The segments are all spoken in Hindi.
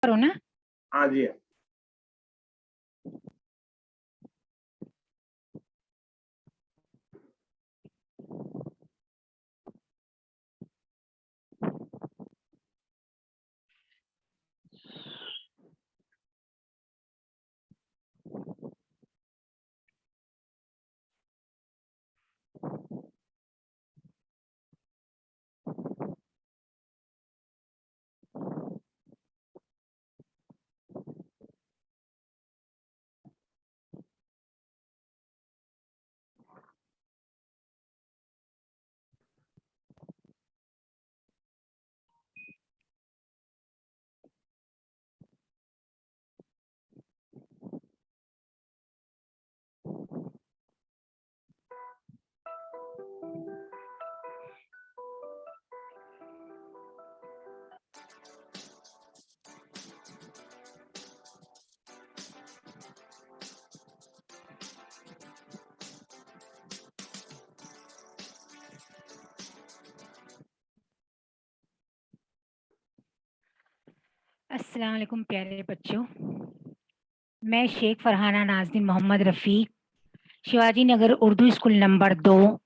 करो ना। हाँ जी। अस्सलाम वालेकुम प्यारे बच्चों, मैं शेख फरहाना नाज़नीन मोहम्मद रफ़ीक शिवाजी नगर उर्दू स्कूल नंबर 2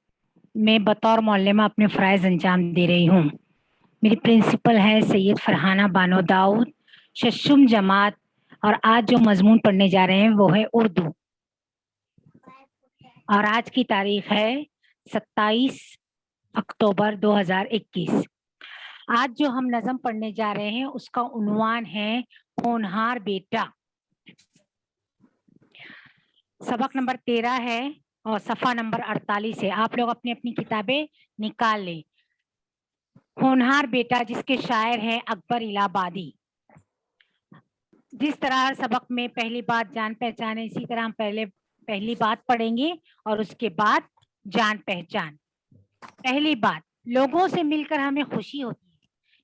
में बतौर मौल्लिमा अपने फ़राइज़ अंजाम दे रही हूँ। मेरी प्रिंसिपल है सैयद फरहाना बानो दाऊद शशुम जमात, और आज जो मजमून पढ़ने जा रहे हैं वो है उर्दू, और आज की तारीख है 27 अक्टूबर 2021। आज जो हम नज़म पढ़ने जा रहे हैं उसका उन्वान है होनहार बेटा। सबक नंबर 13 है और सफ़ा नंबर 48 है। आप लोग अपनी अपनी किताबें निकाल लें। होनहार बेटा, जिसके शायर हैं अकबर इलाहाबादी। जिस तरह सबक में पहली बात जान पहचान है, इसी तरह हम पहली बात पढ़ेंगे और उसके बाद जान पहचान। पहली बात, लोगों से मिलकर हमें खुशी होती है।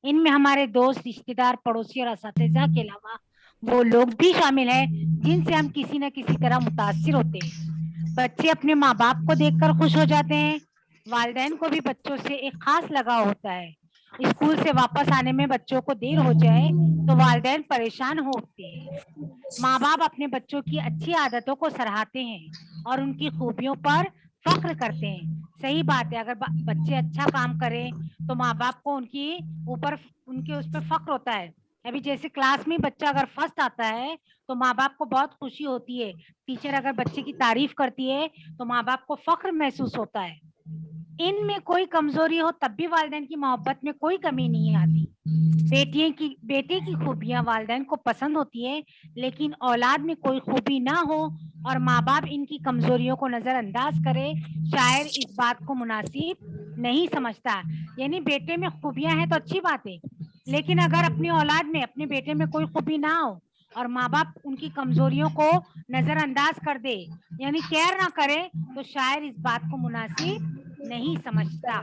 इनमें हमारे दोस्त, रिश्तेदार, पड़ोसी और असातिज़ा के अलावा वो लोग भी शामिल हैं जिनसे हम किसी न किसी तरह मुतासिर होते हैं। बच्चे अपने माँ बाप को देखकर खुश हो जाते हैं। वालिदैन को भी बच्चों से एक खास लगाव होता है। स्कूल से वापस आने में बच्चों को देर हो जाए तो वालिदैन परेशान होते हैं। माँ बाप अपने बच्चों की अच्छी आदतों को सराहते हैं और उनकी खूबियों पर फख्र करते हैं। सही बात है, अगर बच्चे अच्छा काम करें तो माँ बाप को उनके उस पर फख्र होता है। अभी जैसे क्लास में बच्चा अगर फर्स्ट आता है तो माँ बाप को बहुत खुशी होती है। टीचर अगर बच्चे की तारीफ करती है तो माँ बाप को फख्र महसूस होता है। इनमें कोई कमजोरी हो तब भी वालिदैन की मोहब्बत में कोई कमी नहीं आती। बेटे की खूबियां वालिदैन को पसंद होती है, लेकिन औलाद में कोई खूबी ना हो और माँ बाप इनकी कमजोरियों को नजरअंदाज करे, शायर इस बात को मुनासिब नहीं समझता। यानी बेटे में खूबियां हैं तो अच्छी बात है, लेकिन अगर अपनी औलाद में, अपने बेटे में कोई खूबी ना हो और माँ बाप उनकी कमजोरियों को नजरअंदाज कर दे, यानी केयर ना करे, तो शायर इस बात को मुनासिब नहीं समझता।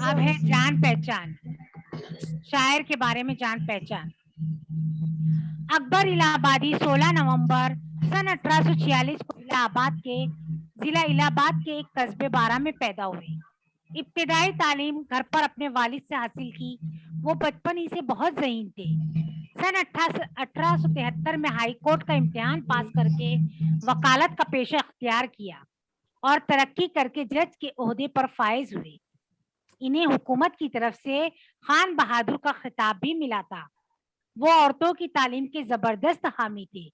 अब है जान पहचान। शायर के बारे में जान पहचान। अकबर इलाहाबादी 16 नवंबर सन 1846 को जिला इलाहाबाद के एक कस्बे बारा में पैदा हुए। इब्तिदाई तालीम घर पर अपने वालिद से हासिल की। वो बचपन ही से बहुत ज़हीन थे। सन 1873 में हाई कोर्ट का इम्तिहान पास करके वकालत का पेशा अख्तियार किया और तरक्की करके जज के ओहदे पर फाइज हुए। इन्हें हुकूमत की तरफ से खान बहादुर का खिताब भी मिला था। वो औरतों की तालीम के जबरदस्त हामी थे,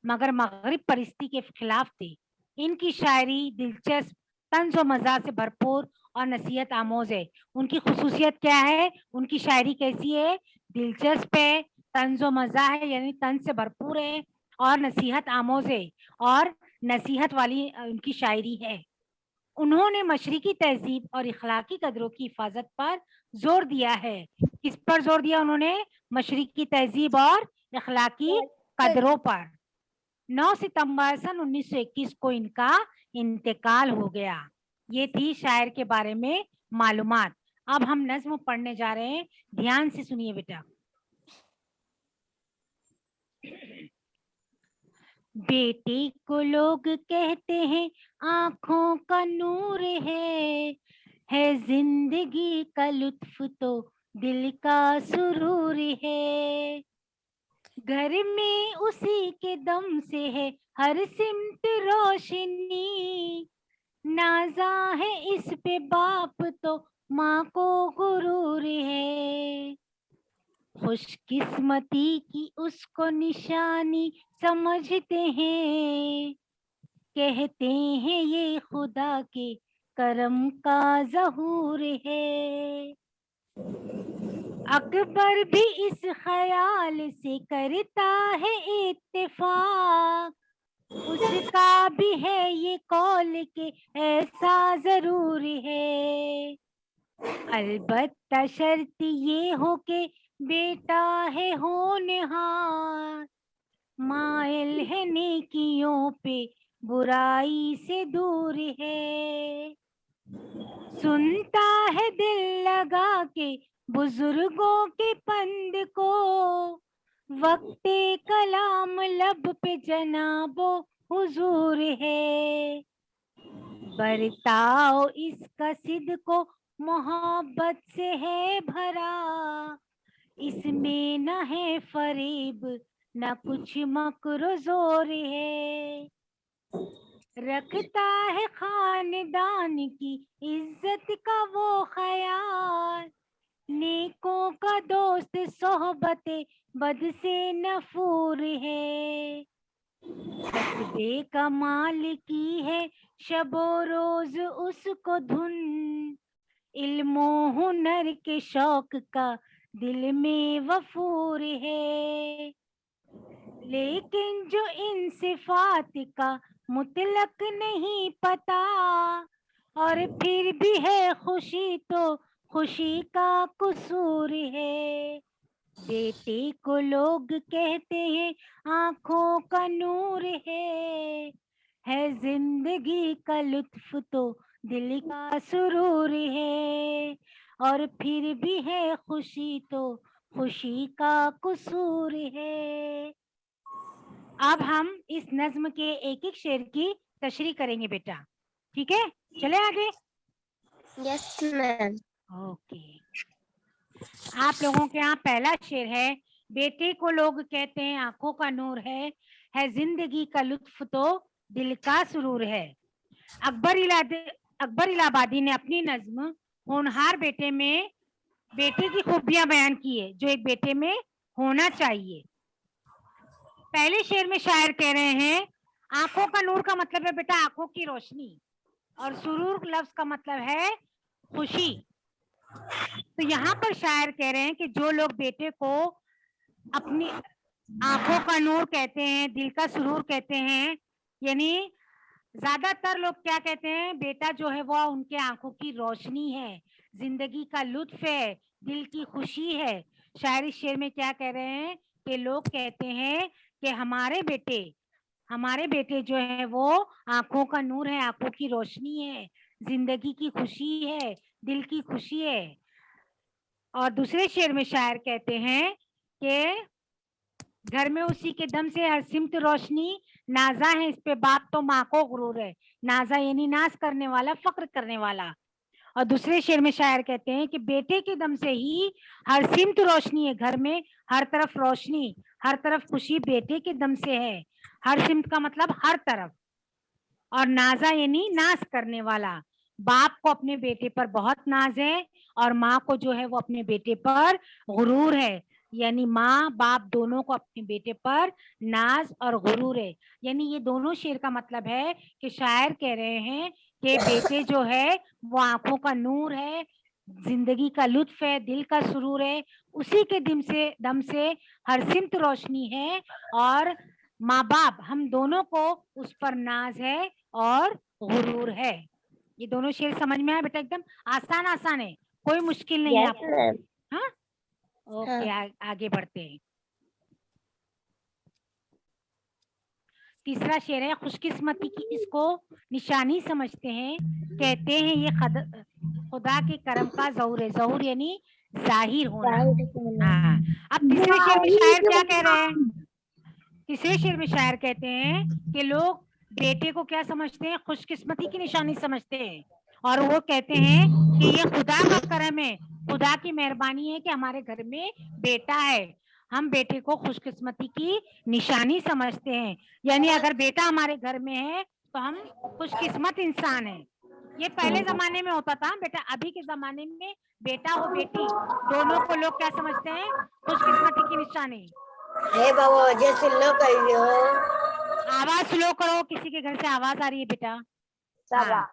मगर मगरिब परिस्थिति के खिलाफ थे। इनकी शायरी दिलचस्प, तंज व मज़ा से भरपूर और नसीहत आमोज है। उनकी खुसूसियत क्या है? उनकी शायरी कैसी है? दिलचस्प है, तंज व मज़ा है यानी तंज से भरपूर है, और नसीहत आमोज है, और नसीहत वाली उनकी शायरी है। उन्होंने मशरिकी तहजीब और इखलाकी कदरों की हिफाजत पर जोर दिया है। किस पर जोर दिया उन्होंने? मशरिकी तहजीब और इखलाकी कदरों पर। 9 सितंबर सन 1921 को इनका इंतकाल हो गया। ये थी शायर के बारे में मालूमात। अब हम नज्म पढ़ने जा रहे हैं, ध्यान से सुनिए बेटा। बेटे को लोग कहते हैं आंखों का नूर है जिंदगी का लुत्फ तो दिल का सुरूर है। घर में उसी के दम से है हर सिमत रोशनी, नाजा है इस पे बाप तो माँ को गुरूर है, खुशकिस्मती की उसको निशानी समझते हैं, कहते हैं ये खुदा के करम का ज़हूर है। अकबर भी इस ख्याल से करता है इत्तेफाक, उसका भी है ये कौल के ऐसा जरूर है, अलबत्ता शर्त ये हो के बेटा है होनहार, माइल है नेकियों पे बुराई से दूर है, सुनता है दिल लगा के बुजुर्गों के पंद को, वक्ते कलाम लब पे जनाबो हुजूर है, बरताओ इसका सिद को मोहब्बत से है भरा, इसमें न है फरीब न कुछ मकर जोर है, रखता है खानदान की इज्जत का वो ख्याल, नेकों का दोस्त सोहबते बद से नफूर है, कस्बे कमाल की है शबो रोज उसको धुन, इल्मो हुनर के शौक का दिल में वफूर है, लेकिन जो इन सिफात का मुतलक नहीं पता, और फिर भी है खुशी तो खुशी का कसूर है, बेटे को लोग कहते हैं आंखों का नूर है जिंदगी का लुत्फ तो दिल का सुरूर है, और फिर भी है खुशी तो खुशी का कसूर है। अब हम इस नज्म के एक एक शेर की तशरीह करेंगे बेटा, ठीक है? चले आगे। Yes ma'am. ओके, आप लोगों के यहाँ पहला शेर है, बेटे को लोग कहते हैं आंखों का नूर है जिंदगी का लुत्फ तो दिल का सुरूर है। अकबर इलाहाबादी ने अपनी नज्म होनहार बेटे में बेटे की खूबियां बयान की है जो एक बेटे में होना चाहिए। पहले शेर में शायर कह रहे हैं आंखों का नूर का मतलब है बेटा आंखों की रोशनी, और सुरूर लफ्ज का मतलब है खुशी। तो यहाँ पर शायर कह रहे हैं कि जो लोग बेटे को अपनी आंखों का नूर कहते हैं, दिल का सुरूर कहते हैं, यानी ज्यादातर लोग क्या कहते हैं, बेटा जो है वो उनके आंखों की रोशनी है, जिंदगी का लुत्फ है, दिल की खुशी है। शायरी शेर में क्या कह रहे हैं कि लोग कहते हैं कि हमारे बेटे जो है वो आंखों का नूर है, आंखों की रोशनी है, जिंदगी की खुशी है, दिल की खुशी है। और दूसरे शेर में शायर कहते हैं कि घर में उसी के दम से हर सिमत रोशनी, नाजा है इस पे बाप तो माँ को गुरूर है, नाजा यानी नाज करने वाला, फक्र करने वाला। और दूसरे शेर में शायर कहते हैं कि बेटे के दम से ही हर सिमत रोशनी है, घर में हर तरफ रोशनी, हर तरफ खुशी बेटे के दम से है, हर सिमत का मतलब हर तरफ, और नाजा यानी नाज करने वाला। बाप को अपने बेटे पर बहुत नाज है और माँ को जो है वो अपने बेटे पर गुरूर है, यानी माँ बाप दोनों को अपने बेटे पर नाज और गुरूर है। यानी ये दोनों शेर का मतलब है कि शायर कह रहे हैं कि बेटे जो है वो आंखों का नूर है, जिंदगी का लुत्फ है, दिल का सुरूर है, उसी के दम से हर सिमत रोशनी है, और माँ बाप हम दोनों को उस पर नाज है और गुरूर है। ये दोनों शेर समझ में आया बेटा? एकदम आसान आसान है, कोई मुश्किल नहीं है आपको। हाँ ओके, आगे बढ़ते हैं। तीसरा शेर है, खुशकिस्मती की इसको निशानी समझते हैं, कहते हैं ये खुदा के करम का ज़हूर है, ज़हूर यानी जाहिर होना। हाँ, अब तीसरे शेर में शायर क्या कह रहे हैं? तीसरे शेर में शायर कहते हैं कि लोग बेटे को क्या समझते हैं, खुशकिस्मती की निशानी समझते हैं, और वो कहते हैं कि ये खुदा का करम है, खुदा की मेहरबानी है कि हमारे घर में बेटा है, हम बेटे को खुशकिस्मती की निशानी समझते हैं। यानी अगर बेटा हमारे घर में है तो हम खुशकिस्मत इंसान हैं। ये पहले जमाने में होता था बेटा, अभी के जमाने में बेटा हो बेटी दोनों को लोग क्या समझते हैं? खुशकिस्मती की निशानी। हे बाबा जैसे लो कहियो आवाज स्लो करो, किसी के घर से आवाज आ रही है बेटा। हाँ,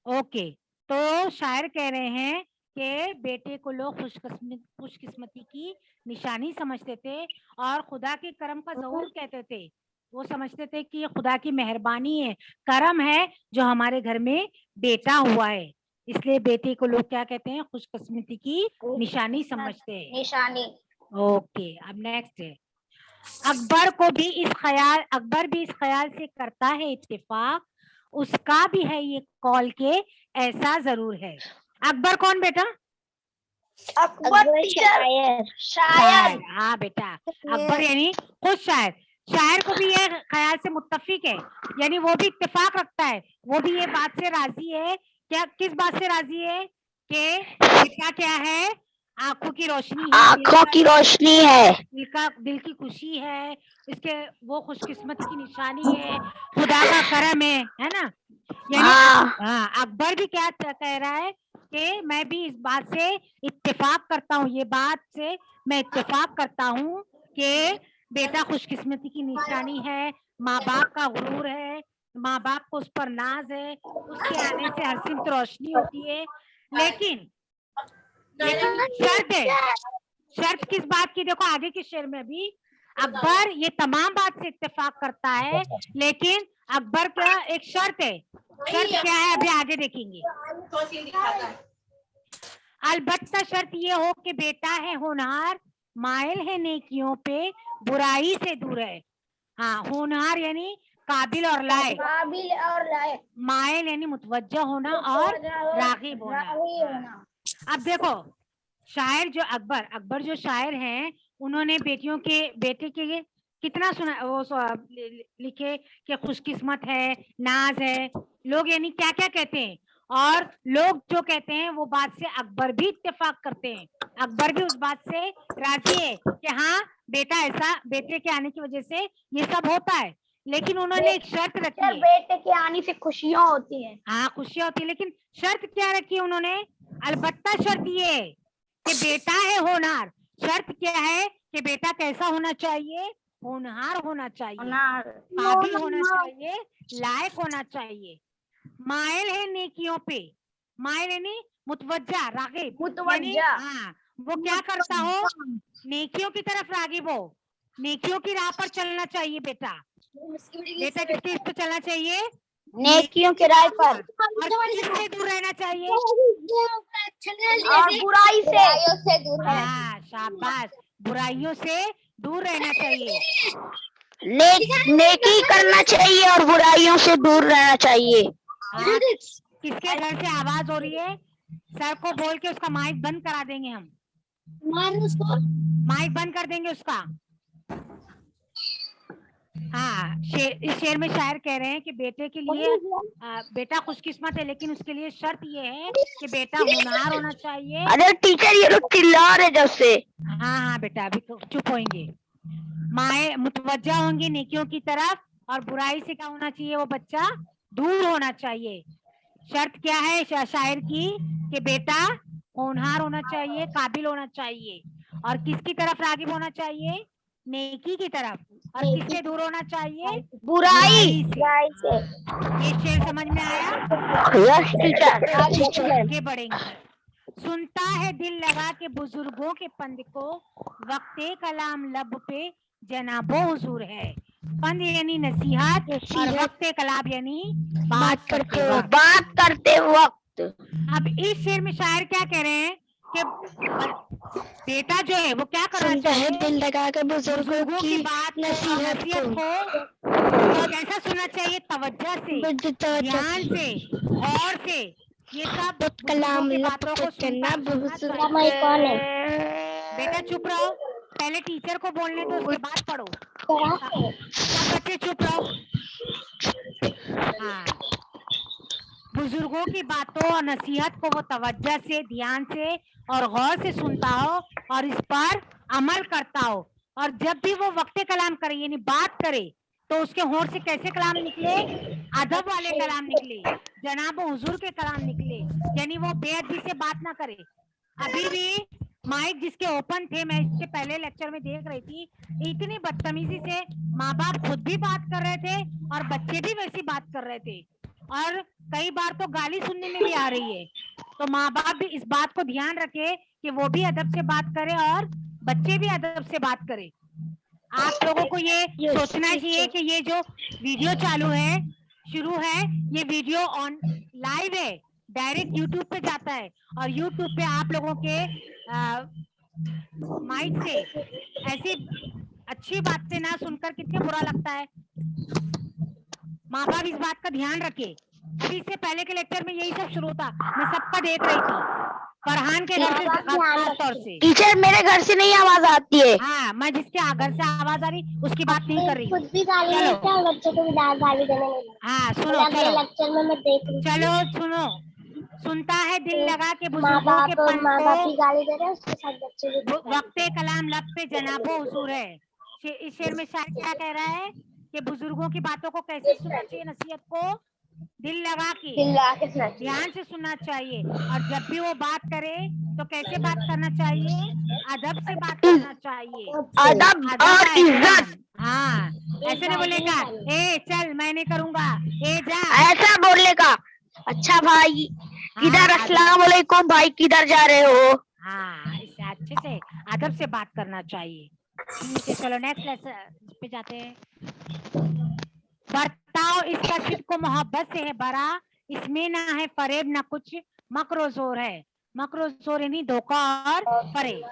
ओके। तो शायर कह रहे हैं कि बेटे को लोग खुशकिस्मती की निशानी समझते थे और खुदा के करम का ज़हूर कहते थे। वो समझते थे कि ये खुदा की मेहरबानी है, करम है जो हमारे घर में बेटा हुआ है। इसलिए बेटे को लोग क्या कहते हैं? खुशकिस्मती की निशानी समझते हैं। निशानी। ओके, अब नेक्स्ट है। अकबर भी इस ख्याल से करता है इत्तेफाक, उसका भी है ये कौल के ऐसा जरूर है। अकबर कौन बेटा? अकबर शायर। शायर। हाँ बेटा, अकबर यानी खुद शायर। शायर को भी ये ख्याल से मुत्तफिक है, यानी वो भी इत्तेफाक रखता है, वो भी ये बात से राजी है। क्या, किस बात से राजी है? कि बेटा क्या है? आंखों की रोशनी है, आंखों की रोशनी है, दिल की खुशी है, इसके वो खुशकिस्मती की निशानी है, खुदा का करम है ना? यानी हाँ, अकबर भी क्या कह रहा है कि मैं भी इस बात से इत्तेफाक करता हूँ, ये बात से मैं इत्तेफाक करता हूँ कि बेटा खुशकिस्मती की निशानी है, माँ बाप का गुरूर है, माँ बाप को उस पर नाज है, उसके आने से हर सिमत रोशनी होती है। लेकिन शर्त है। शर्त किस बात की? देखो आगे के शेर में भी अकबर ये तमाम बात से इत्तेफाक करता है, लेकिन अकबर का एक शर्त है। शर्त क्या है अभी आगे देखेंगे। अलबत्ता शर्त ये हो कि बेटा है होनहार, माइल है नेकियों पे, बुराई से दूर है। हाँ, होनहार यानी काबिल और लायक, माइल यानी मुतवज्जा होना और रागिब होना। अब देखो शायर जो अकबर जो शायर हैं, उन्होंने बेटे के कितना सुना, वो लिखे कि खुशकिस्मत है, नाज है। लोग यानी क्या क्या कहते हैं, और लोग जो कहते हैं वो बात से अकबर भी इत्तेफाक करते हैं। अकबर भी उस बात से राजी है कि हाँ बेटा ऐसा, बेटे के आने की वजह से ये सब होता है। लेकिन उन्होंने एक शर्त रखी है। बेटे के आने से खुशियां होती हैं। हाँ, खुशियां होती है, लेकिन शर्त क्या रखी है उन्होंने? अलबत्ता शर्त ये है कि बेटा है होनहार। शर्त क्या है कि बेटा कैसा होना चाहिए? होनहार होना चाहिए, काबिल होना चाहिए, लायक होना चाहिए, माइल है नेकियों पे, माइल यानी मुतवज्जा, रागिब, यानी हाँ वो क्या करता हो? नेकियों की तरफ रागिब हो, नेकियों की राह पर चलना चाहिए बेटा। बेटा किसकी इस पे चलना चाहिए? नेकियों के राह पर, और किससे दूर रहना चाहिए? और बुराई से दूर है। हाँ शाबाश, बुराइयों से दूर रहना चाहिए, नेकी करना चाहिए और बुराइयों से दूर रहना चाहिए। हाँ, किसके घर से आवाज हो रही है? सर को बोल के उसका माइक बंद करा देंगे हम, माइक बंद कर देंगे उसका। हाँ, इस शेर में शायर कह रहे हैं कि बेटे के लिए बेटा खुशकिस्मत है, लेकिन उसके लिए शर्त ये है कि बेटा होनहार होना चाहिए। अरे टीचर ये लोग चिल्ला रहे जब से। हाँ बेटा अभी तो चुप होंगे। माए मुतवज्जा होंगी नेकियों की तरफ, और बुराई से क्या होना चाहिए? वो बच्चा दूर होना चाहिए। शर्त क्या है शायर की? कि बेटा होनहार होना चाहिए, काबिल होना चाहिए, और किसकी तरफ रागिब होना चाहिए? नेकी की तरफ। और किससे दूर होना चाहिए? बुराई से। ये शेर समझ में आया? Yes teacher. आगे बढ़ेंगे। सुनता है दिल लगा के बुजुर्गों के पंद को, वक्ते कलाम लब पे जनाबो हुजूर है। पंद यानी नसीहत, और वक्ते कलाम यानी बात करते वक्त। अब इस शेर में शायर क्या कह रहे हैं कि बेटा जो है वो क्या करना चाहिए? दिल लगा के बुजुर्गों की बात नसीहत को कैसा सुनना चाहिए? तवज्जो से, ध्यान से, गौर से, ये सब कलाम की बातों को सुनना चाहिए। बेटा चुप रहो, पहले टीचर को बोलने दो, उसके बाद पढ़ो। सब बच्चे चुप रहो। हाँ, बुजुर्गों की बातों और नसीहत को वो तवज्जो से, ध्यान से और गौर से सुनता हो, और इस पर अमल करता हो, और जब भी वो वक्ते कलाम करे यानी बात करे तो उसके होंठ से कैसे कलाम निकले, अदब वाले कलाम निकले, जनाब हुजूर के कलाम निकले, यानी वो बेअदबी से बात ना करे। अभी भी माइक जिसके ओपन थे, मैं इसके पहले लेक्चर में देख रही थी, इतनी बदतमीजी से माँ बाप खुद भी बात कर रहे थे और बच्चे भी वैसी बात कर रहे थे, और कई बार तो गाली सुनने में भी आ रही है। तो माँ बाप भी इस बात को ध्यान रखे कि वो भी अदब से बात करे और बच्चे भी अदब से बात करे। आप लोगों को ये सोचना चाहिए कि ये जो वीडियो चालू है, शुरू है, ये वीडियो ऑन लाइव है, डायरेक्ट यूट्यूब पे जाता है, और यूट्यूब पे आप लोगों के माइक से ऐसी अच्छी बातें ना सुनकर कितने बुरा लगता है। माँ बाप इस बात का ध्यान रखे। अभी इससे पहले के लेक्चर में यही सब शुरू था, मैं सबका देख रही थी, फरहान के घर से खास तौर से। टीचर मेरे घर से नहीं आवाज आती है। हाँ, मैं जिसके घर से आवाज आ रही उसकी बात नहीं कर रही। खुद भी गाली देते हैं, बच्चों को भी गाली देने लगे। हाँ सुनो, चलो लेक्चर में मैं देख रही चलो सुनो, सुनता है दिल लगा के माँ बुजुर्गों के बाप पन को, भी गाली दे रहे हैं, उसके साथ बच्चे भी वक्ते कलाम लब पे जनाबो हुजूर है। इस शेर में शायर क्या कह रहा है कि बुजुर्गों की बातों को कैसे सुनना चाहिए, नसीहत को दिल लगा के ध्यान से सुनना चाहिए, और जब भी वो बात करे तो कैसे बात करना चाहिए, अदब से बात करना चाहिए, अदब और इज्जत। हाँ, ऐसे नहीं बोलेगा ए चल मैं नहीं करूंगा, ए जा, ऐसा बोलने का। अच्छा भाई किधर, अस्सलाम वालेकुम भाई, किधर जा रहे हो? हाँ, इसे अच्छे से अदब से बात करना चाहिए। ठीक है, चलो नेक्स्ट लेसन पे जाते हैं। बर्ताव इसका सिर्फ को मोहब्बत से है भरा, इसमें ना है फरेब ना कुछ मकरो जोर है। मकरो जोर यानी धोखा और फरेब।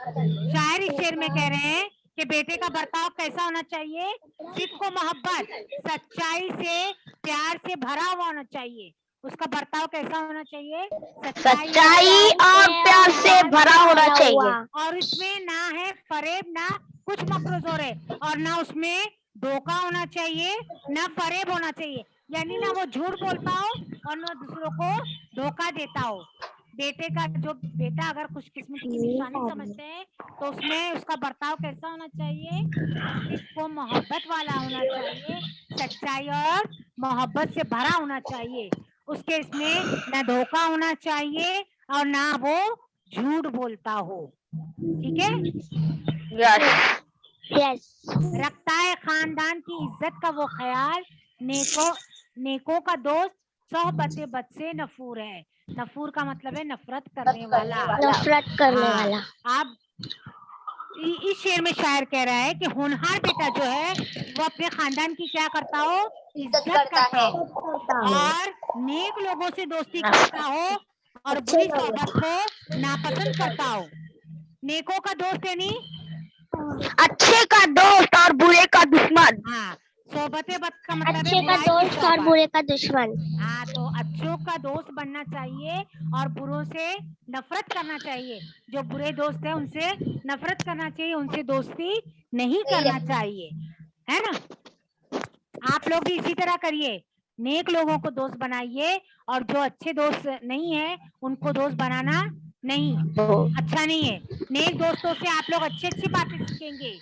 शायर इस शेर में कह रहे हैं कि बेटे का बर्ताव कैसा होना चाहिए, सिर्फ को मोहब्बत, सच्चाई से, प्यार से भरा हुआ होना चाहिए। उसका बर्ताव कैसा होना चाहिए, सच्चाई और प्यार से भरा होना चाहिए, और इसमें ना है फरेब ना कुछ मकरो जोर है, और ना उसमें धोखा होना चाहिए ना फरेब होना चाहिए, यानी ना वो झूठ बोलता हो और ना दूसरों को धोखा देता हो। बेटे का जो बेटा अगर खुशकिस्मती की निशानी समझते हैं तो उसमें उसका बर्ताव कैसा होना चाहिए, इसको मोहब्बत वाला होना चाहिए, सच्चाई और मोहब्बत से भरा होना चाहिए। उसके इसमें ना धोखा होना चाहिए और ना वो झूठ बोलता हो। ठीक है, यस। रखता है खानदान की इज्जत का वो ख्याल, नेकों का दोस्त, सोहबत बद से नफूर है। नफूर का मतलब है नफरत करने वाला, नफरत करने वाला। आप इस शेर में शायर कह रहा है कि होनहार बेटा जो है वो अपने खानदान की क्या करता हो, इज्जत करता हो, और नेक लोगों से दोस्ती करता हो और बुरी सोहबत को नापसंद करता हो। नेकों का दोस्त यानी अच्छे का दोस्त और बुरे का दुश्मन। हाँ, सोहबते बद का मतलब अच्छे का दोस्त और बुरे का दुश्मन। हाँ, तो अच्छों का दोस्त बनना चाहिए और बुरों से नफरत करना चाहिए। जो बुरे दोस्त हैं उनसे नफरत करना चाहिए, उनसे दोस्ती नहीं करना चाहिए, है ना। आप लोग भी इसी तरह करिए, नेक लोगों को दोस्त बनाइए और जो अच्छे दोस्त नहीं है उनको दोस्त बनाना नहीं अच्छा नहीं है। नेक दोस्तों से आप लोग अच्छी अच्छी बातें सीखेंगे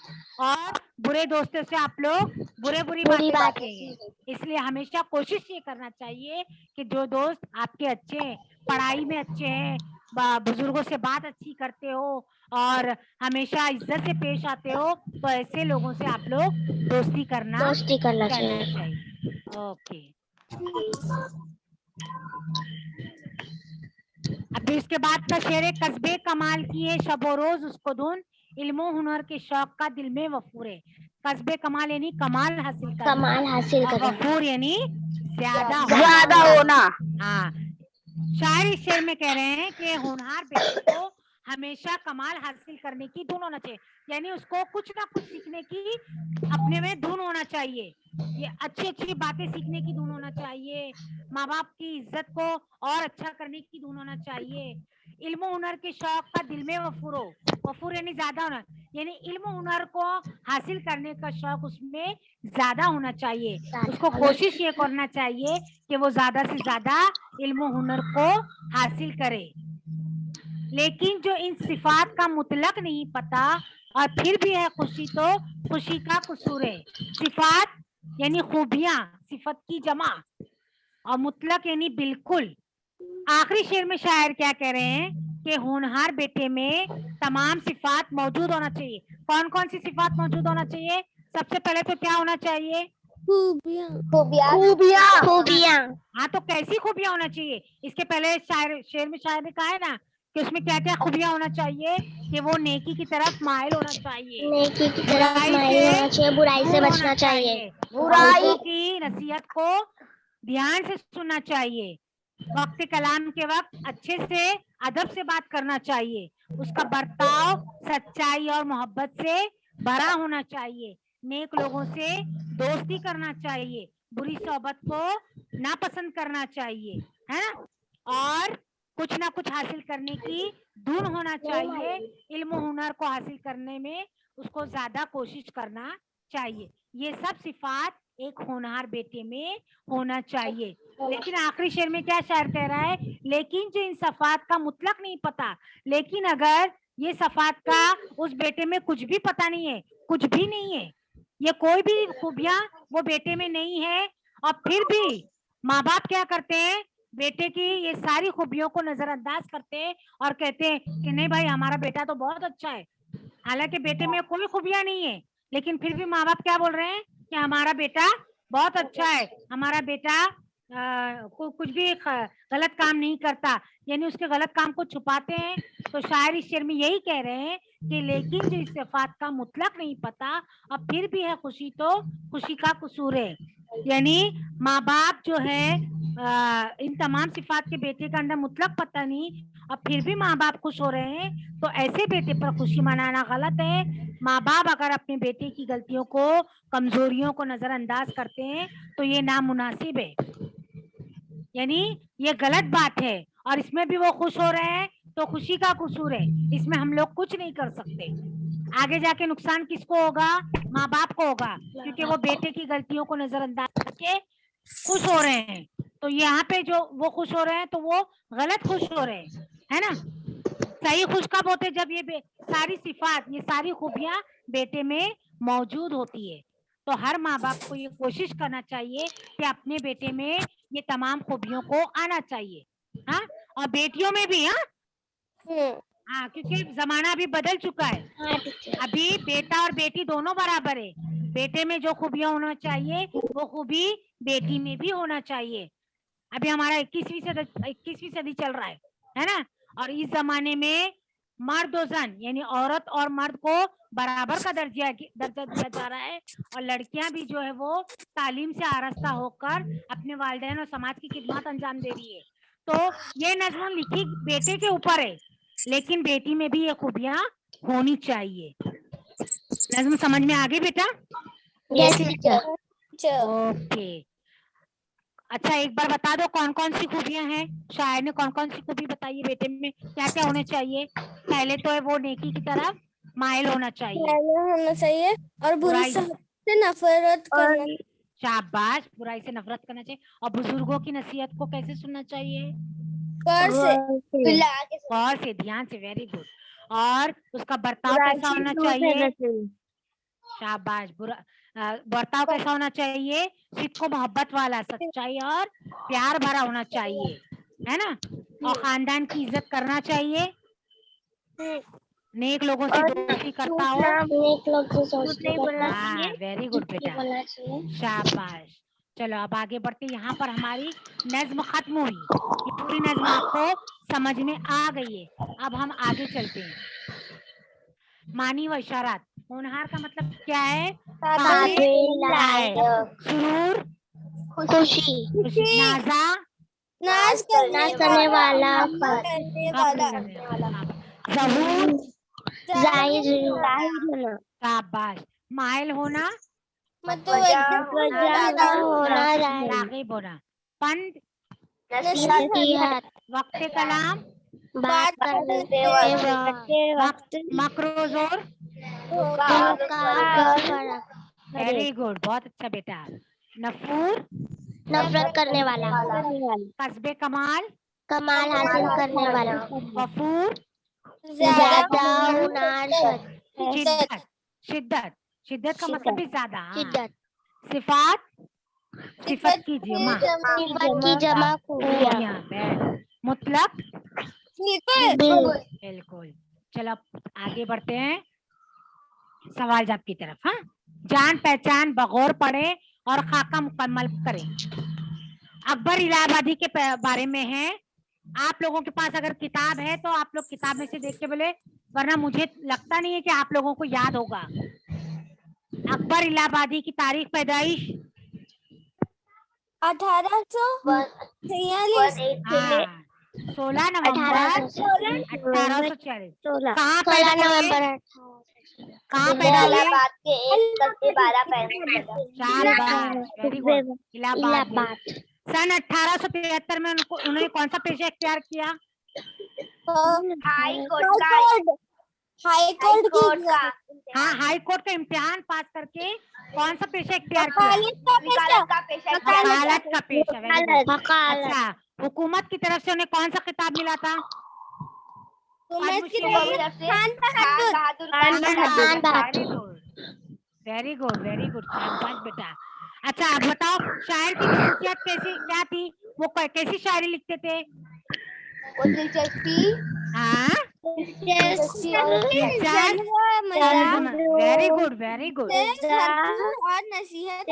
और बुरे दोस्तों से आप लोग बुरी बातें सीखेंगे। इसलिए हमेशा कोशिश ये करना चाहिए कि जो दोस्त आपके अच्छे हैं, पढ़ाई में अच्छे हैं, बुजुर्गों से बात अच्छी करते हो और हमेशा इज्जत से पेश आते हो, तो ऐसे लोगों से आप लोग दोस्ती करना चाहिए। ओके, अभी इसके बाद का शेर है, कस्बे कमाल की है शबो रोज उसको धुन, इल्मो हुनर के शौक का दिल में वफूर है। कस्बे कमाल यानी कमाल हासिल करना, वफूर यानी ज्यादा होना। हाँ, शायर इस शेर में कह रहे हैं कि होनहार बेटे को हमेशा कमाल हासिल करने की धुन होना चाहिए, यानी उसको कुछ ना कुछ सीखने की अपने में धुन होना चाहिए, ये अच्छी अच्छी बातें सीखने की धुन होना चाहिए, माँ बाप की इज्जत को और अच्छा करने की धुन होना चाहिए। इल्म हुनर के शौक का दिल में वफूर हो, वफूर यानी ज्यादा होना, यानी इल्म हुनर को हासिल करने का शौक उसमें ज्यादा होना चाहिए। उसको कोशिश ये करना चाहिए कि वो ज्यादा से ज्यादा इल्म हुनर को हासिल करे। लेकिन जो इन सिफात का मुतलक नहीं पता और फिर भी है खुशी तो खुशी का कसूर है। सिफात यानी खूबियां, सिफत की जमा, और मुतलक यानी बिल्कुल। आखिरी शेर में शायर क्या कह रहे हैं कि होनहार बेटे में तमाम सिफात मौजूद होना चाहिए। कौन कौन सी सिफात मौजूद होना चाहिए? सबसे पहले तो क्या होना चाहिए? खूबियां। हाँ, तो कैसी खूबियां होना चाहिए? इसके पहले शेर में शायर ने कहा है ना कि उसमें क्या क्या खूबियां होना चाहिए, कि वो नेकी की तरफ माइल होना चाहिए, नेकी की तरफ बुराई माइल से होना चाहिए, बुराई से दूर बचना होना चाहिए। बुजुर्गों की नसीहत को ध्यान से सुनना चाहिए, वक्त कलाम के वक्त अच्छे से अदब से बात करना चाहिए, उसका बर्ताव सच्चाई और मोहब्बत से भरा होना चाहिए, नेक लोगों से दोस्ती करना चाहिए, बुरी सोबत को नापसंद करना चाहिए, है ना, और कुछ ना कुछ हासिल करने की धुन होना चाहिए, इल्म हुनर को हासिल करने में उसको ज्यादा कोशिश करना चाहिए। ये सब सिफात एक होनहार बेटे में होना चाहिए। लेकिन आखिरी शेर में क्या शायर कह रहा है? लेकिन जो इन सफात का मुतलक नहीं पता, लेकिन अगर ये सफात का उस बेटे में कुछ भी पता नहीं है, कुछ भी नहीं है, ये कोई भी खूबियां वो बेटे में नहीं है, और फिर भी माँ बाप क्या करते हैं? बेटे की ये सारी खूबियों को नजरअंदाज करते हैं और कहते हैं कि नहीं भाई, हमारा बेटा तो बहुत अच्छा है, हालांकि बेटे में कोई खूबियां नहीं है, लेकिन फिर भी माँ बाप क्या बोल रहे हैं कि हमारा बेटा बहुत अच्छा है, हमारा बेटा कुछ भी गलत काम नहीं करता, यानी उसके गलत काम को छुपाते हैं। तो शायर इस शेर में यही कह रहे हैं कि लेकिन जो इस सिफात का मुतलक नहीं पता, अब फिर भी है खुशी तो खुशी का कसूर है। यानी माँ बाप जो है इन तमाम सिफात के बेटे का अंदर मुतलक पता नहीं, और फिर भी माँ बाप खुश हो रहे हैं, तो ऐसे बेटे पर खुशी मनाना गलत है। माँ बाप अगर अपने बेटे की गलतियों को, कमजोरियों को नजरअंदाज करते हैं तो ये नामुनासिब है, यानी ये गलत बात है, और इसमें भी वो खुश हो रहे हैं तो खुशी का कसूर है, इसमें हम लोग कुछ नहीं कर सकते। आगे जाके नुकसान किसको होगा? माँ बाप को होगा, क्योंकि वो बेटे की गलतियों को नजरअंदाज करके खुश हो रहे हैं। तो यहाँ पे जो वो खुश हो रहे हैं तो वो गलत खुश हो रहे हैं, है ना। सही खुश कब होते? जब ये सारी सिफात, ये सारी खूबियां बेटे में मौजूद होती है। तो हर माँ बाप को ये कोशिश करना चाहिए कि अपने बेटे में ये तमाम खूबियों को आना चाहिए, हाँ, और बेटियों में भी, हाँ, क्योंकि जमाना अभी बदल चुका है, अभी बेटा और बेटी दोनों बराबर है, बेटे में जो खूबियां होना चाहिए वो खूबी बेटी में भी होना चाहिए। अभी हमारा 21वीं सदी चल रहा है ना, और इस जमाने में मर्द और जन यानी औरत और मर्द को बराबर का दर्जा दिया जा रहा है, और लड़कियां भी जो है वो तालीम से आरास्ता होकर अपने वालिदैन और समाज की खिदमत अंजाम दे रही है। तो ये नज्म लिखी बेटे के ऊपर है, लेकिन बेटी में भी ये खूबियां होनी चाहिए। नज्म समझ में आ गई बेटा? ओके, अच्छा एक बार बता दो कौन कौन सी खूबियां हैं, शायर ने कौन कौन सी खूबी बताई है बेटे में क्या क्या होने चाहिए? पहले तो है वो नेकी की तरफ माइल होना चाहिए, और बुरी से नफरत करना। शाबाश, बुराई से नफरत करना चाहिए, और बुजुर्गों की नसीहत को कैसे सुनना चाहिए? गौर से, ध्यान से, वेरी गुड। और उसका बर्ताव कैसा होना चाहिए? शाबाश, बर्ताव कैसा होना चाहिए? सिद्क को मोहब्बत वाला, सच्चाई और प्यार भरा होना चाहिए, है ना, और खानदान की इज्जत करना चाहिए, नेक लोगों से दोस्ती करता हो, हाँ, वेरी गुड बेटा, शाबाश। चलो अब आगे बढ़ते, यहाँ पर हमारी नज्म खत्म हुई, ये पूरी नज्म आपको समझ में आ गई है। अब हम आगे चलते हैं। मानी व इशारात, होनहार का मतलब क्या है? सुरूर, खुशी, नाज करने वाला, ज़हूर, जाहिर होना, शाबाश, माइल होना, रागिब होना, पंद, नसीहत, वक्त कलाम, बात करते वक्त मकरूजोर, का वेरी गुड, बहुत अच्छा बेटा। नफूर, नफरत करने वाला, कस्बे कमाल, कमाल हासिल करने वाला, वफूर, ज्यादा शिद्दत शिद्दत शिद्दत का मतलब भी ज्यादा। हाँ। शिद्दत सिफात सिफत की जमा की जमा खूबियां। मुतलक बिल्कुल बिल्कुल। चलो अब आगे बढ़ते हैं सवाल जवाब की तरफ। हाँ, जान पहचान बगौर पढ़े और खाका मुकम्मल करें। अकबर इलाहाबादी के बारे में है। आप लोगों के पास अगर किताब है तो आप लोग किताब में से देख के बोले, वरना मुझे लगता नहीं है कि आप लोगों को याद होगा। अकबर इलाहाबादी की तारीख पैदाइश 1846 16 नवंबर 1846। 16 कहाँ पैदा हुए? कहाँ पैदा हुए? इलाहाबाद के 1/12 शाबाश, वेरी गुड। इलाहाबाद में। इलाहाबाद सन 1873 में उन्होंने कौन सा पेशा इख्तियार किया? हाई कोर्ट का हाँ, हाई कोर्ट का इम्तिहान पास करके कौन सा पेशा इख्तियार किया? वकालत का पेशा वकालत का पेशा। Very good. वकालत अच्छा, हुकूमत की तरफ से उन्हें कौन सा खिताब मिला था? Very good, very good, very good, शाबाश बेटा। अच्छा, अब बताओ शायर की खुसूसियत कैसी क्या थी? वो कैसी शायरी लिखते थे? वो दिलचस्पी हाँ, वेरी गुड, वेरी गुड, और नसीहत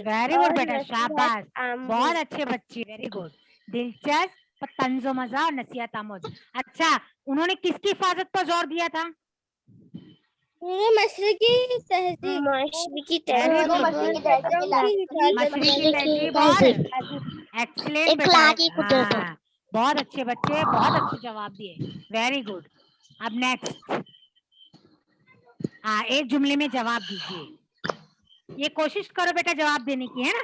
वेरी गुड बेटा, शाबाश, बहुत अच्छे बच्चे, वेरी गुड। दिलचस्प, तंजो मजा और नसीहत आमोज। अच्छा, उन्होंने किसकी हिफाजत पर जोर दिया था? मशरिकी तहजीब और एक्सीलेंट बेटा। हाँ, बहुत अच्छे बच्चे, बहुत अच्छे जवाब दिए, वेरी गुड। अब नेक्स्ट, हाँ, एक जुमले में जवाब दीजिए। ये कोशिश करो बेटा जवाब देने की, है ना?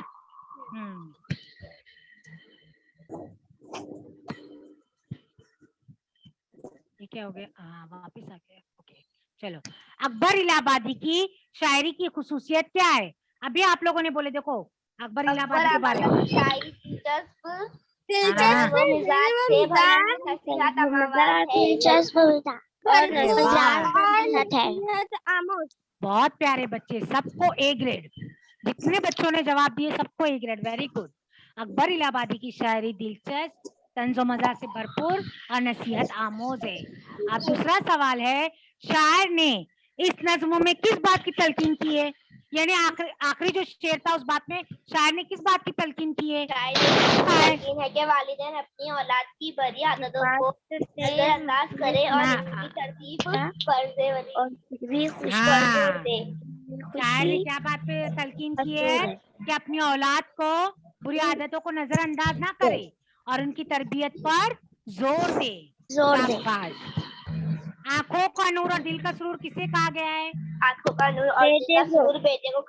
ये क्या हो गया? हाँ, वापिस आ गया। ओके, चलो। अकबर इलाहाबादी की शायरी की खुसूसियत क्या है? अभी आप लोगों ने बोले, देखो अकबर इलाहाबादी के बारे में। शायरी बहुत प्यारे बच्चे, सबको ए ग्रेड। जितने बच्चों ने जवाब दिए सबको A grade, very good. Akbar Allahabadi की शायरी दिलचस्प, तंजो मजा से भरपूर और नसीहत आमोज है। अब दूसरा सवाल है, शायर ने इस नज्म में किस बात की तलकीन की है? यानी आखिरी जो शेर था उस बात में शायर ने किस बात की तलकीन की है? तलकीन है कि वालिदैन अपनी औलाद की बुरी आदतों को नजरअंदाज करे और उनकी तरतीब शायर ने क्या बात पे तलकीन की है? कि अपनी औलाद को बुरी आदतों को नजरअंदाज ना करे और उनकी तरबियत पर जोर दे। शाबाश। आंखों का नूर और दिल का सुरूर किसे कहा गया है? आंखों का नूर और दिल का सुरूर बेटे को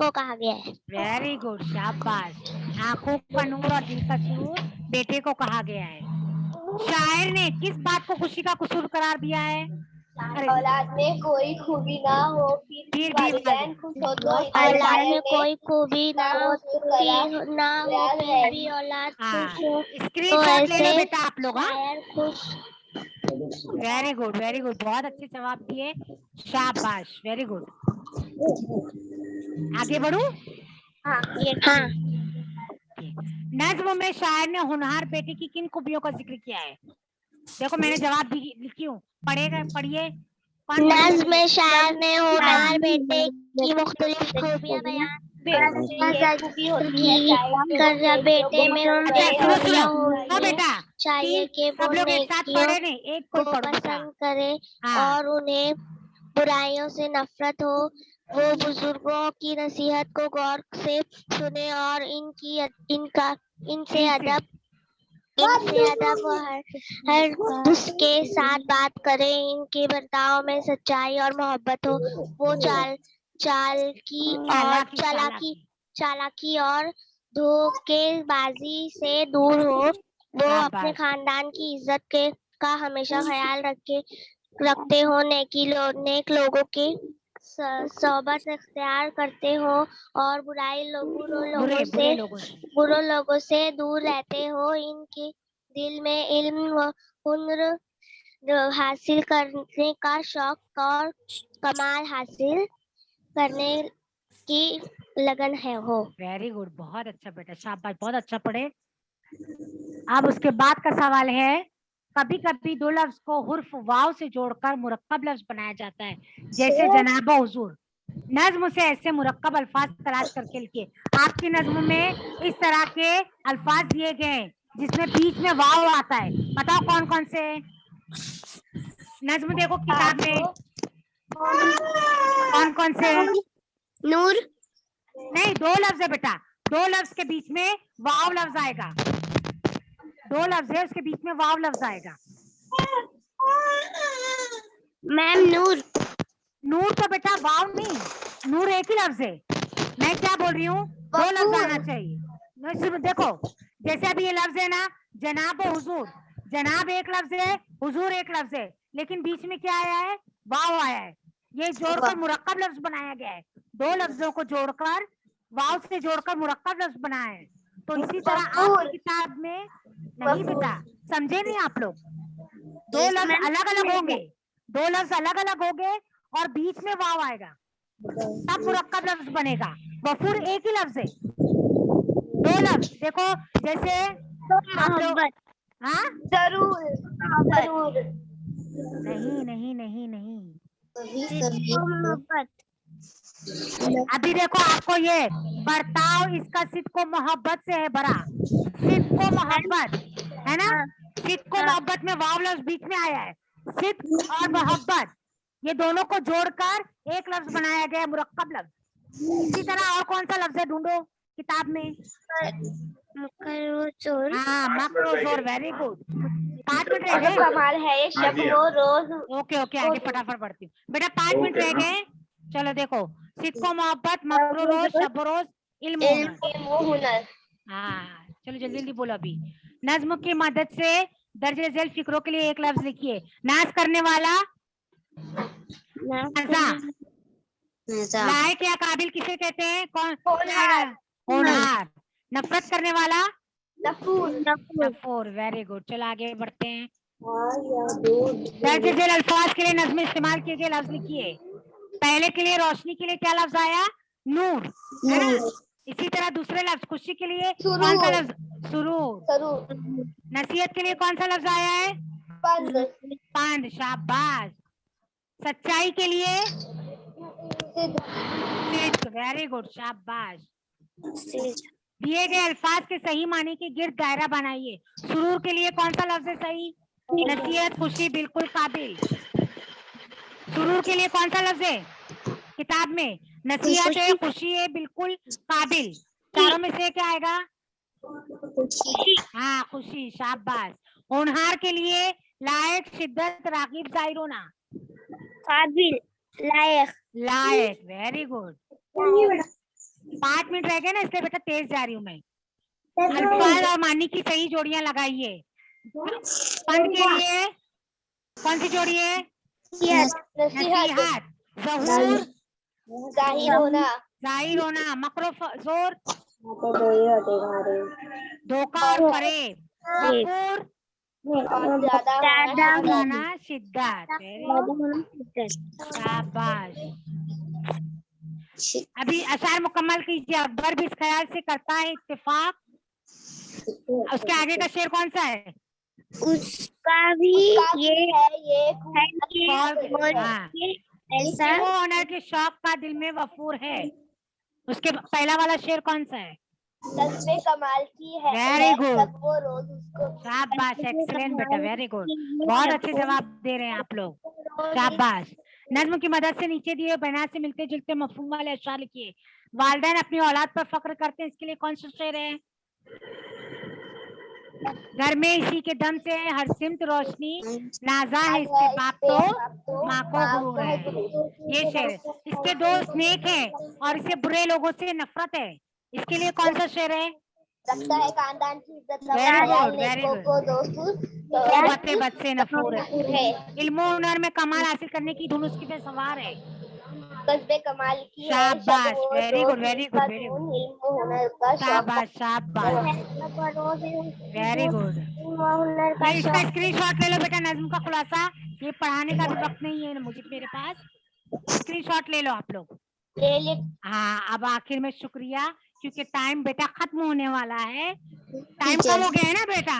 कहा गया है। वेरी गुड, शाबाश। आंखों का नूर और दिल का सुरूर बेटे को कहा गया है। शायर ने किस बात को खुशी का कसूर करार दिया है? औलाद में कोई खूबी ना हो फिर वालिदैन खुश हो तो औलाद में कोई खूबी ना हो फिर भी औलाद खुश हो स्क्रीनशॉट ले लो बेटा आप लोग। शायर खुश। वेरी गुड, वेरी गुड, बहुत अच्छे जवाब दिए, शाबाश, वेरी गुड। आगे बढ़ू? हाँ। नज्म में शायर ने होनहार बेटे की किन खूबियों का जिक्र किया है? देखो मैंने जवाब लिखी हूँ, पढ़िए। नज्म में शायर ने होनहार बेटे की मुख्तलिफ खूबियां बयान बेटे में बेटा चाहिए कि वो नेकियों को पसंद करे और उन्हें बुराइयों से नफरत हो। वो बुजुर्गों की नसीहत को गौर से सुने और इनसे अदब हर उसके साथ बात करे। इनके बर्ताव में सच्चाई और मोहब्बत हो। वो चालाकी और धोखेबाजी से दूर हो। वो अपने खानदान की इज्जत का हमेशा ख्याल रखते हो। नेक लोगों के सोबत इख्तियार करते हो और बुरे लोगों से दूर रहते हो। इनके दिल में इल्म व हुनर हासिल करने का शौक और कमाल हासिल करने की लगन है हो। वेरी गुड, बहुत अच्छा बेटा, शाबाश, बहुत अच्छा पढ़े। अब उसके बाद का सवाल है, कभी कभी दो लफ्ज को हुर्फ वाव से जोड़कर मुरक्कब लफ्ज बनाया जाता है, जैसे जनाब हुजूर। नज्म से ऐसे मुरक्कब अल्फाज तलाश करके लिखिए। आपकी नज्म में इस तरह के अल्फाज दिए गए हैं जिसमें बीच में वाव आता है, बताओ कौन कौन से हैं? नज्म देखो किताब में, कौन कौन से हैं? नूर, नहीं, दो लफ्ज है बेटा, दो लफ्ज के बीच में वाव लफ्ज आएगा, दो लफ्ज है उसके बीच में वाव लफ्ज आएगा। मैम नूर, नूर तो बेटा वाव नहीं, नूर एक ही लफ्ज है। मैं क्या बोल रही हूँ, दो लफ्ज आना चाहिए। देखो, जैसे अभी ये लफ्ज है ना, जनाब और हुजूर, जनाब एक लफ्ज है, हुजूर एक लफ्ज है, लेकिन बीच में क्या आया है, वाव आया है। ये जोड़कर मुरक्कब लफ्ज बनाया गया है, दो लफ्जों को जोड़कर वाव से जोड़कर मुरक्कब लफ्ज बनाया है। तो इसी तरह आपकी किताब में, नहीं बेटा, समझे नहीं आप लोग, दो लफ्ज अलग अलग होंगे, दो लफ्ज अलग अलग होंगे और बीच में वाव आएगा, तब मुरक्कब लफ्ज बनेगा। वफूर एक ही लफ्ज है, दो लफ्ज। देखो जैसे आप लोग, हाँ, जरूर जरूर नहीं नहीं नहीं नहीं, मोहब्बत, अभी देखो आपको ये बर्ताव, इसका सिद्क को मोहब्बत से है भरा, सिद्क को मोहब्बत है ना, सिद्क को मोहब्बत में वाव लफ्ज बीच में आया है, सिद्क और मोहब्बत ये दोनों को जोड़कर एक लफ्ज बनाया गया है, मुरक्कब लफ्ज। इसी तरह और कौन सा लफ्ज है ढूंढो किताब में। हाँ, मकरूजोर, वेरी गुड। 5 मिनट रह जो गए। कमाल है ये शब वो रोज ओके ओके, आगे फटाफट बढ़ती हूँ बेटा, 5 मिनट रह गए। चलो देखो, सिद्को मोहब्बत, मकरूरोज, शबरोज, इल्म हुनर। हुनर। हाँ चलो जल्दी जल्दी बोलो। अभी नज्म की मदद से दर्जे झेल फिक्रों के लिए एक लफ्ज लिखिए। नाज करने वाला, लायक या काबिल किसे कहते हैं, कौन? होनहार। होनहार। नफरत करने वाला, नफूर। नफूर, वेरी गुड। चलो आगे बढ़ते हैं। दर्जे झेल अल्फाज के लिए नज्म इस्तेमाल किए गए लफ्ज लिखिए। पहले के लिए रोशनी के लिए क्या लफ्ज आया, नूर, है ना। इसी तरह दूसरे लफ्ज खुशी के लिए कौन सा लफ्ज, सुरूर। नसीहत के लिए कौन सा लफ्ज आया है, पंद, शाबाश। सच्चाई के लिए सिद्क, वेरी गुड, शाबाश। दिए गए अल्फाज के सही माने के गिर्द दायरा बनाइए। सुरूर के लिए कौन सा लफ्ज है सही, नसीहत, खुशी, बिल्कुल, काबिल। सुरूर के लिए कौन सा लफ्ज है किताब में, नसीहत है, खुशी है, बिल्कुल, काबिल। चारों में से क्या आएगा, हाँ खुशी, शाबाश। होनहार के लिए लायक, शिद्दत, रागिब, जाहिर होना, काबिल, लायक, लायक, वेरी गुड। 5 मिनट रह गए ना, इसलिए बेटा तेज जा रही हूँ मैं। अल्फाज और मानी की सही जोड़ियां लगाइए। पंद के लिए कौन सी जोड़ी है, नसीहत, ज़हूर, जाहिर होना, जाहिर होना, मकरूफोर, धोखा और फरेब, वफूर, और ज्यादा होना, शिद्दत, शाबाश। अभी अशार मुकम्मल कीजिए। अकबर भी इस ख्याल से करता है इत्तेफाक, उसके आगे का शेर कौन सा है, उसका भी ये है ये ऐसा वो ऑनर के शौक का दिल में वफूर है। उसके पहला वाला शेर कौन सा है, तस्बीह कमाल की है, वेरी गुड, वो रोज उसको। शाबाश, एक्सीलेंट बेटा, वेरी गुड, बहुत अच्छे जवाब दे रहे हैं आप लोग, शाबाश। नज्म की मदद से नीचे दिए बयान से मिलते जुलते मफहूम वाले अशआर लिखिए। वालिदैन अपनी औलाद पर फख्र करते हैं, इसके लिए कौन सा शेर है, घर में इसी के दम से है हर सिमत रोशनी, नाजा है इसके बाप तो माँ को गुरूर है। ये शेर, इसके दोस्त नेक है और इसे बुरे लोगों से नफरत है, इसके लिए कौन सा शेर है, रखता है खानदान की इज्जत, वेरी गुड, वेरी को गुड, दोस्तों बद से नफूर है। है। इल्म हुनर में कमाल हासिल करने की धुन उसकी पे सवार है। कस्बे कमाल की है। शाबाश, शब वो वेरी रोज गुड, वेरी इसका गुड, वेरी धून, गुड, इल्म हुनर का शौक शाबाश शाबाश, वेरी गुड। हुनर का ये इसका शौक स्क्रीनशॉट ले लो बेटा, नज्म का खुलासा। ये पढ़ाने का भी वक्त नहीं है मुझे, मेरे पास। स्क्रीनशॉट ले लो आप लोग। ले ले। हाँ, अब आखिर में शुक्रिया, क्योंकि टाइम बेटा खत्म होने वाला है। टाइम कम हो गया है ना बेटा।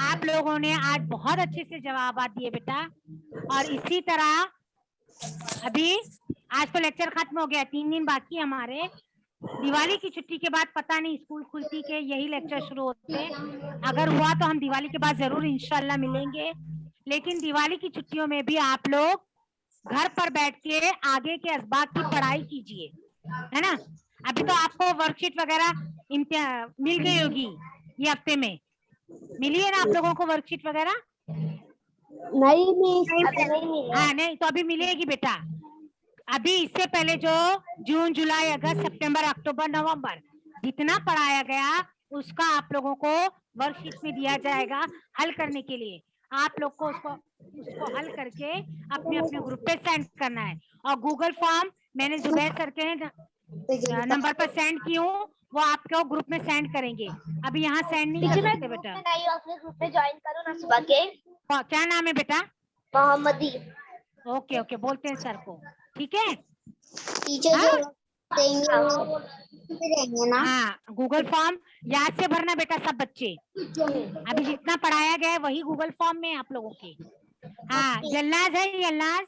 आप लोगों ने आज बहुत अच्छे से जवाब दिए बेटा, और इसी तरह अभी आज तो लेक्चर खत्म हो गया, 3 दिन बाकी हमारे। दिवाली की छुट्टी के बाद पता नहीं स्कूल खुलती के यही लेक्चर शुरू होते। अगर हुआ तो हम दिवाली के बाद जरूर इंशाल्लाह मिलेंगे। लेकिन दिवाली की छुट्टियों में भी आप लोग घर पर बैठ के आगे के असबाब की पढ़ाई कीजिए, है ना। अभी तो आपको वर्कशीट वगैरह मिल गई होगी, ये हफ्ते में मिली है ना आप लोगों को वर्कशीट वगैरह? नहीं मिली। हाँ नहीं, तो अभी मिलेगी बेटा। अभी इससे पहले जो जून, जुलाई, अगस्त, सितंबर, अक्टूबर, नवंबर जितना पढ़ाया गया उसका आप लोगों को वर्कशीट में दिया जाएगा हल करने के लिए। आप लोग को उसको हल करके अपने अपने ग्रुप पे सेंड करना है। और गूगल फॉर्म मैंने जुबैर सर के नंबर पर सेंड की हूँ, वो आपको ग्रुप में सेंड करेंगे। अभी यहाँ सेंड नहीं कर सकते बेटा। नहीं, अपने ग्रुप में ज्वाइन करो ना सुबह के। क्या नाम है बेटा? मोहम्मदी। ओके ओके, बोलते हैं सर को, ठीक है। टीचर जो देंगे वो देंगे ना। हाँ, गूगल फॉर्म याद से भरना बेटा सब बच्चे। अभी जितना पढ़ाया गया है वही गूगल फॉर्म में आप लोगों के। हाँ, जल्लाज है, जल्लाज